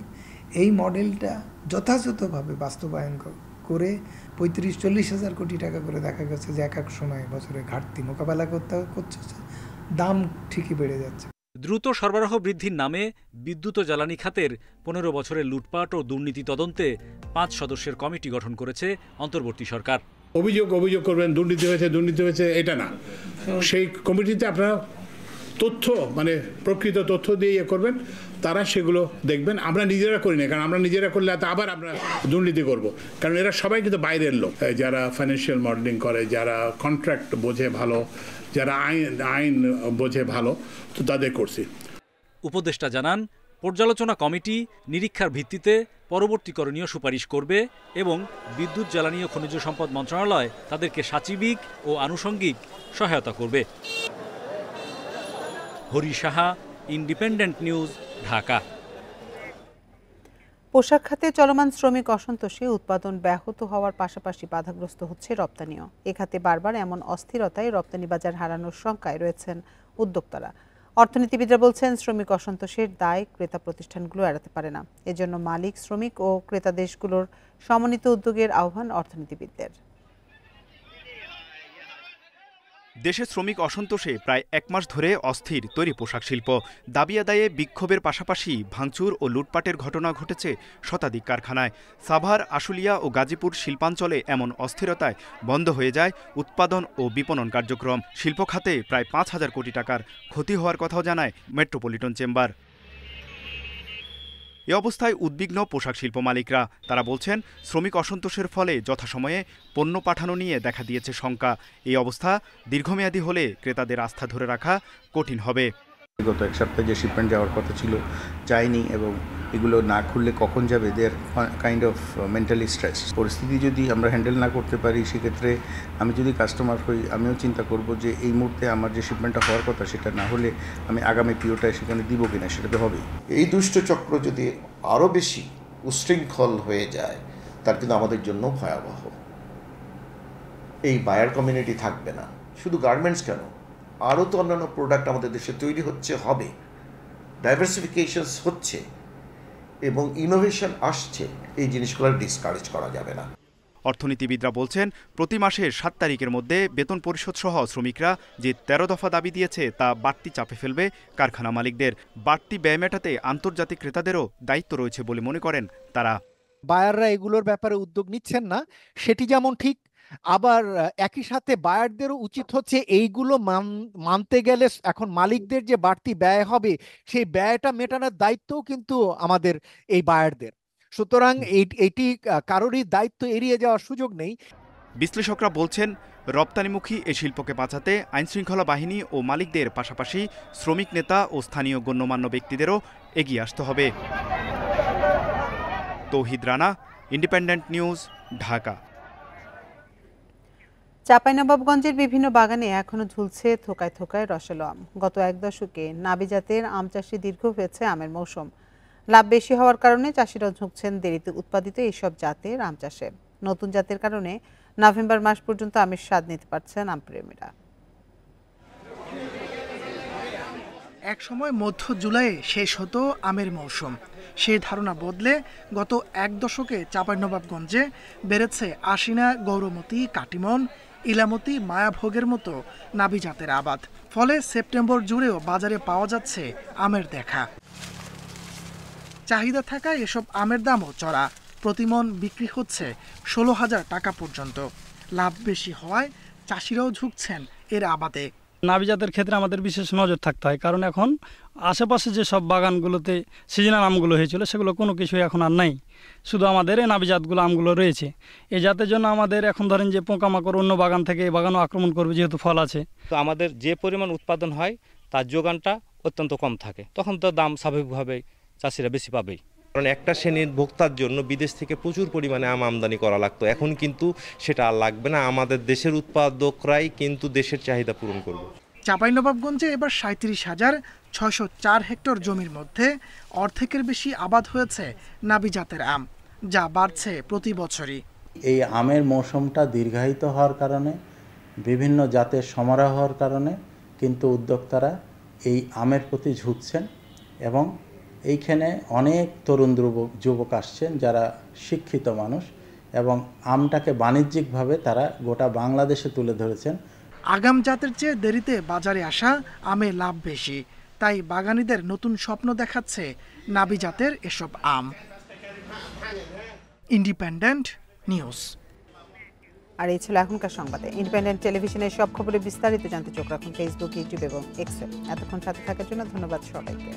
এই মডেলটা যথাযথভাবে বাস্তবায়ন করে 35-40 হাজার কোটি টাকা করে দেখা গেছে যে এক এক সময় বছরে ঘাটতি মোকাবেলা করছে, দাম ঠিকই বেড়ে যাচ্ছে। দ্রুত সরবরাহ বৃদ্ধির নামে বিদ্যুৎ ও জ্বালানি খাতের 15 বছরের লুটপাট ও দুর্নীতি তদন্তে 5 সদস্যের কমিটি গঠন করেছে অন্তর্বর্তী সরকার। অভিযোগ করবেন দুর্নীতি হয়েছে এটা না, সেই কমিটিতে আপনারা তথ্য মানে প্রকৃত তথ্য দিয়ে করবেন, তারা সেগুলো দেখবেন। আমরা নিজেরা করি না, কারণ আমরা নিজেরা করলে আবার আমরা দুর্নীতি করব, কারণ এরা সবাই কিন্তু বাইরের লোক, যারা ফাইন্যান্সিয়াল মডেলিং করে, যারা কন্ট্রাক্ট বোঝে ভালো, যারা আইন বোঝে ভালো, তো তাদের করছি। উপদেষ্টা জানান, পর্যালোচনা কমিটি নিরীক্ষার ভিত্তিতে পরবর্তী করণীয় সুপারিশ করবে এবং বিদ্যুৎ জ্বালানি ও খনিজ সম্পদ মন্ত্রণালয় তাদেরকে সাচিবিক ও আনুষঙ্গিক সহায়তা করবে। Hari Saha, independent News, Dhaka. পোশাক খাতে চলমান শ্রমিক অসন্তোষে উৎপাদন ব্যাহত হওয়ার পাশাপাশি বাধাগ্রস্ত হচ্ছে রপ্তানিও। এ খাতে বারবার এমন অস্থিরতায় রপ্তানি বাজার হারানোর শঙ্কায় রয়েছেন উদ্যোক্তারা। অর্থনীতিবিদরা বলছেন, শ্রমিক অসন্তোষের দায় ক্রেতা প্রতিষ্ঠানগুলো এড়াতে পারে না। এজন্য মালিক, শ্রমিক ও ক্রেতা দেশগুলোর সমন্বিত উদ্যোগের আহ্বান অর্থনীতিবিদদের। দেশে শ্রমিক অসন্তোষে প্রায় 1 মাস ধরে অস্থির তৈরি পোশাক শিল্প। দাবি আদায়ে বিক্ষোভের পাশাপাশি ভাঙচুর ও লুটপাটের ঘটনা ঘটেছে শতাধিক কারখানায়। সাভার, আশুলিয়া ও গাজীপুর শিল্পাঞ্চলে এমন অস্থিরতায় বন্ধ হয়ে যায় উৎপাদন ও বিপণন কার্যক্রম। শিল্প খাতে প্রায় 5,000 কোটি টাকার ক্ষতি হওয়ার কথাও জানায় মেট্রোপলিটন চেম্বার। এ অবস্থায় উদ্বিগ্ন পোশাক শিল্প মালিকরা। তারা বলছেন, শ্রমিক অসন্তোষের ফলে যথাসময়ে পণ্য পাঠানো নিয়ে দেখা দিয়েছে শঙ্কা। এই অবস্থা দীর্ঘমেয়াদী হলে ক্রেতাদের আস্থা ধরে রাখা কঠিন হবে। গত এক সপ্তাহে যে শিপমেন্ট যাওয়ার কথা ছিল যায়নি, এবং এগুলো না খুললে কখন যাবে, their kind of mentally stress. পরিস্থিতি যদি আমরা হ্যান্ডেল না করতে পারি, সেক্ষেত্রে আমি যদি কাস্টমার হই, আমিও চিন্তা করব যে এই মুহূর্তে আমার যে শিপমেন্টটা হওয়ার কথা সেটা না হলে আমি আগামী পিওটা সেখানে দিব কিনা, সেটা তো হবেই। এই দুষ্ট চক্র যদি আরও বেশি উশৃঙ্খল হয়ে যায়, তার কিন্তু আমাদের জন্য ভয়াবহ। এই বায়ার কমিউনিটি থাকবে না। শুধু গার্মেন্টস কেন, আরও তো অন্যান্য প্রোডাক্ট আমাদের দেশে তৈরি হচ্ছে, হবে, ডাইভার্সিফিকেশনস হচ্ছে এবং ইনোভেশন আসছে। এই জিনিসগুলো ডিসকারেজ করা যাবে না। অর্থনীতিবিদরা বলছেন, প্রতি মাসের ৭ তারিখের মধ্যে বেতন পরিশোধ সহ শ্রমিকরা যে ১৩ দফা দাবি দিয়েছে তা বাড়তি চাপে ফেলবে কারখানা মালিকদের। বাড়তি ব্যয় মেটাতে আন্তর্জাতিক ক্রেতাদেরও দায়িত্ব রয়েছে বলে মনে করেন তারা। বায়াররা এগুলোর ব্যাপারে উদ্যোগ নিচ্ছেন না, সেটি যেমন ঠিক, আবার একই সাথে বায়ারদেরও উচিত হচ্ছে এইগুলো মানতে গেলে এখন মালিকদের যে বাড়তি ব্যয় হবে সেই ব্যয়টা মেটানোর দায়িত্বও কিন্তু আমাদের এই বায়ারদের। সুতরাং এটি কারোরই দায়িত্ব এড়িয়ে যাওয়ার সুযোগ নেই। বিশ্লেষকরা বলছেন, রপ্তানিমুখী এ শিল্পকে বাঁচাতে আইনশৃঙ্খলা বাহিনী ও মালিকদের পাশাপাশি শ্রমিক নেতা ও স্থানীয় গণ্যমান্য ব্যক্তিদেরও এগিয়ে আসতে হবে। তৌহিদ রানা, ইন্ডিপেন্ডেন্ট নিউজ, ঢাকা। চাঁপাইনবাবগঞ্জের বিভিন্ন বাগানে এখনো ঝুলছে থোকায় থোকায় রসালো আম। গত ১ দশকে নাবি জাতের আম চাষে দীর্ঘ হয়েছে আমের মৌসুম। লাভ বেশি হওয়ার কারণে চাষিরা ঝুঁকছেন দেরিতে উৎপাদিত এইসব জাতের আম চাষে। নতুন জাতের কারণে নভেম্বর মাস পর্যন্ত আমের স্বাদ নিতে পারছেন আমপ্রেমীরা। এক সময় মধ্য জুলাইয়ে শেষ হতো আমের মৌসুম। সেই ধারণা বদলে গত ১ দশকে চাঁপাইনবাবগঞ্জে বেড়েছে আশিনা, গৌরমতি, কাটিমন, ইলামতি, মায়াভোগের মতো নাবি জাতের আবাদ। ফলে সেপ্টেম্বর জুড়েও বাজারে পাওয়া যাচ্ছে আমের দেখা। চাহিদা থাকায় এসব আমের দামও চড়া। প্রতিমন বিক্রি হচ্ছে ১৬,০০০ টাকা পর্যন্ত। লাভ বেশি হওয়ায় চাষিরাও ঝুঁকছেন এর আবাদে। নাবি জাতের ক্ষেত্রে আমাদের বিশেষ নজর থাকতে হয়, কারণ এখন আশেপাশে যে সব বাগানগুলোতে সিজনাল আমগুলো হয়েছিল সেগুলো কোনো কিছুই এখন আর নাই, শুধু আমাদের এই নাবি জাতগুলো আমগুলো রয়েছে। এই জাতের জন্য আমাদের এখন ধরেন যে পোকামাকড় অন্য বাগান থেকে এই বাগানও আক্রমণ করবে, যেহেতু ফল আছে। তো আমাদের যে পরিমাণ উৎপাদন হয় তার যোগানটা অত্যন্ত কম থাকে, তখন তো দাম স্বাভাবিকভাবে চাষিরা বেশি পাবেই। কারণ একটা শ্রেণীর ভোক্তার জন্য বিদেশ থেকে প্রচুর পরিমাণে আম আমদানি করা লাগতো, এখন কিন্তু সেটা আর লাগবে না। আমাদের দেশের উৎপাদকরাই কিন্তু দেশের চাহিদা পূরণ করবে। চাঁপাইনবাবগঞ্জে এবার ৩৭,৬০৪ হেক্টর জমির মধ্যে অর্ধেকের বেশি আবাদ হয়েছে নাবি জাতের আম, যা বাড়ছে প্রতি বছরই। এই আমের মৌসুমটা দীর্ঘায়িত হওয়ার কারণে, বিভিন্ন জাতের সমারোহ হওয়ার কারণে কিন্তু উদ্যোক্তারা এই আমের প্রতি ঝুঁকছেন, এবং এইখানে অনেক তরুণ যুবক আসছেন যারা শিক্ষিত মানুষ, এবং আমটাকে বাণিজ্যিকভাবে তারা গোটা বাংলাদেশে তুলে ধরেছেন। আগাম জাতের চেয়ে দেরিতে বাজারে আসা আমে লাভ বেশি, তাই বাগানীদের নতুন স্বপ্ন দেখাচ্ছে নাবি জাতের এসব আম। Independent news. আর এই ছিল এখনকার সংবাদে। ইন্ডিপেন্ডেন্ট টেলিভিশনের সব খবরে বিস্তারিত জানতে চোখ রাখুন ফেসবুক, ইউটিউব এবং এক্সে। এতক্ষণ সাথে থাকার জন্য ধন্যবাদ সবাইকে।